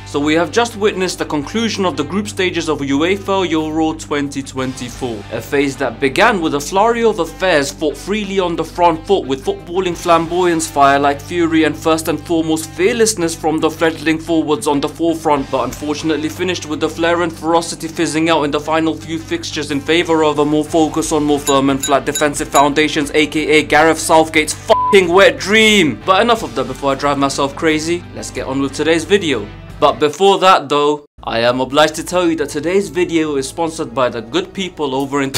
So we have just witnessed the conclusion of the group stages of UEFA Euro 2024. A phase that began with a flurry of affairs fought freely on the front foot with footballing flamboyance, fire like fury and first and foremost fearlessness from the fledgling forwards on the forefront, but unfortunately finished with the flair and ferocity fizzing out in the final few fixtures in favour of a more focus on more firm and flat defensive foundations, aka Gareth Southgate's f***ing wet dream. But enough of that before I drive myself crazy, let's get on with today's video. But before that though, I am obliged to tell you that today's video is sponsored by the good people over in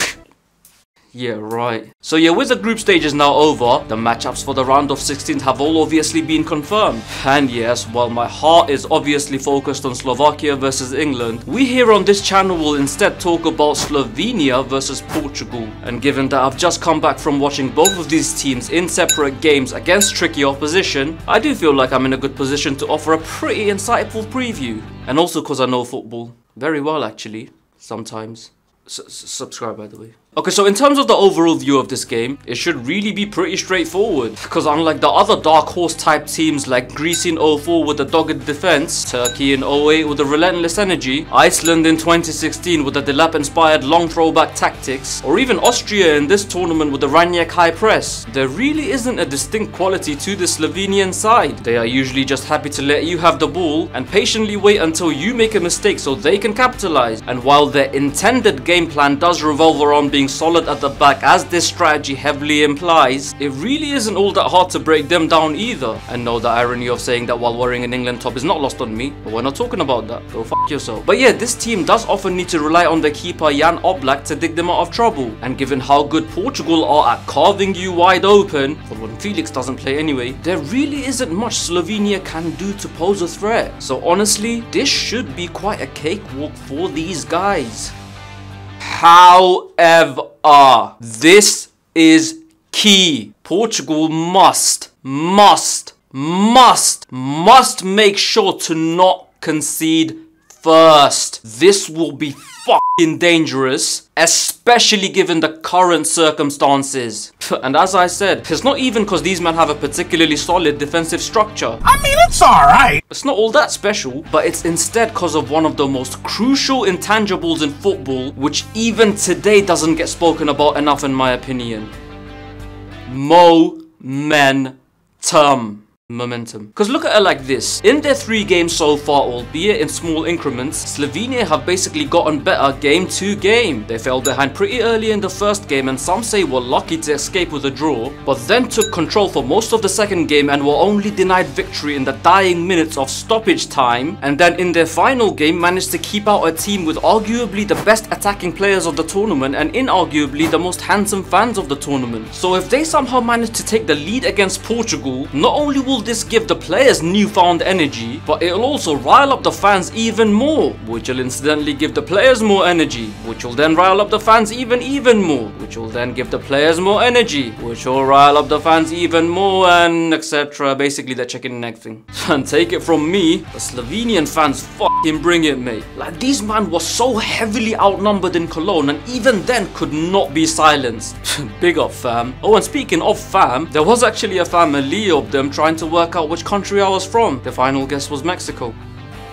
yeah, right. So yeah, with the group stages now over, the matchups for the round of 16 have all obviously been confirmed. And yes, while my heart is obviously focused on Slovakia versus England, we here on this channel will instead talk about Slovenia versus Portugal. And given that I've just come back from watching both of these teams in separate games against tricky opposition, I do feel like I'm in a good position to offer a pretty insightful preview. And also because I know football very well actually, sometimes. Subscribe by the way. Okay, so in terms of the overall view of this game, it should really be pretty straightforward. Because unlike the other dark horse type teams like Greece in 04 with a dogged defense, Turkey in 08 with a relentless energy, Iceland in 2016 with a Delap inspired long throwback tactics, or even Austria in this tournament with the Ranjak high press, there really isn't a distinct quality to the Slovenian side. They are usually just happy to let you have the ball and patiently wait until you make a mistake so they can capitalize. And while their intended game plan does revolve around being solid at the back as this strategy heavily implies, it really isn't all that hard to break them down either. And no, the irony of saying that while wearing an England top is not lost on me, but we're not talking about that. Go f*** yourself. But yeah, this team does often need to rely on their keeper Jan Oblak to dig them out of trouble. And given how good Portugal are at carving you wide open, but when Felix doesn't play anyway, there really isn't much Slovenia can do to pose a threat. So honestly, this should be quite a cakewalk for these guys. However, this is key. Portugal must make sure to not concede first. This will be fucking dangerous, especially given the current circumstances. And as I said, it's not even because these men have a particularly solid defensive structure. I mean, it's alright. It's not all that special, but it's instead because of one of the most crucial intangibles in football, which even today doesn't get spoken about enough in my opinion. Momentum. Because look at it like this. In their 3 games so far, albeit in small increments, Slovenia have basically gotten better game to game. They fell behind pretty early in the first game and some say were lucky to escape with a draw, but then took control for most of the second game and were only denied victory in the dying minutes of stoppage time, and then in their final game managed to keep out a team with arguably the best attacking players of the tournament and inarguably the most handsome fans of the tournament. So if they somehow manage to take the lead against Portugal, not only will this give the players newfound energy, but it'll also rile up the fans even more, which will incidentally give the players more energy, which will then rile up the fans even more, which will then give the players more energy, which will rile up the fans even more, and etc. Basically the chicken and egg thing. And take it from me, the Slovenian fans fucking bring it, mate. Like, these men were so heavily outnumbered in Cologne and even then could not be silenced. Big up fam. Oh, and speaking of fam, there was actually a family of them trying to work out which country I was from. The final guess was Mexico.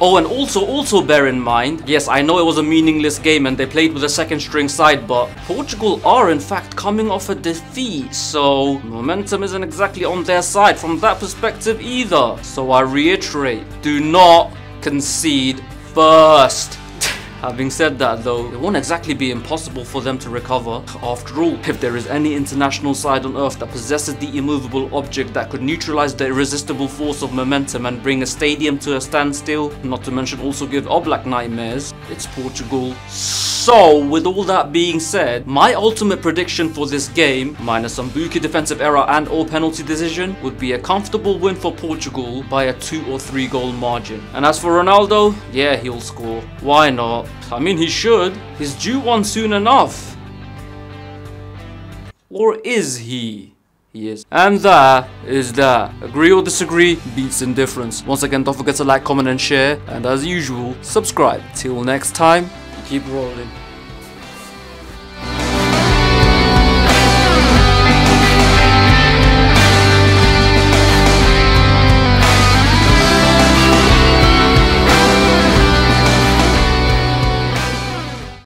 Oh, and also bear in mind, yes, I know it was a meaningless game and they played with a second string side, but Portugal are in fact coming off a defeat, so momentum isn't exactly on their side from that perspective either. So I reiterate, do not concede first. Having said that though, it won't exactly be impossible for them to recover. After all, if there is any international side on earth that possesses the immovable object that could neutralize the irresistible force of momentum and bring a stadium to a standstill, not to mention also give Oblak nightmares, it's Portugal. So, with all that being said, my ultimate prediction for this game, minus some bookie defensive error and or penalty decision, would be a comfortable win for Portugal by a 2 or 3 goal margin. And as for Ronaldo, yeah, he'll score. Why not? I mean, he should. He's due one soon enough. Or is he? He is. And that is that. Agree or disagree, beats indifference. Once again, don't forget to like, comment and share. And as usual, subscribe. Till next time, keep rolling.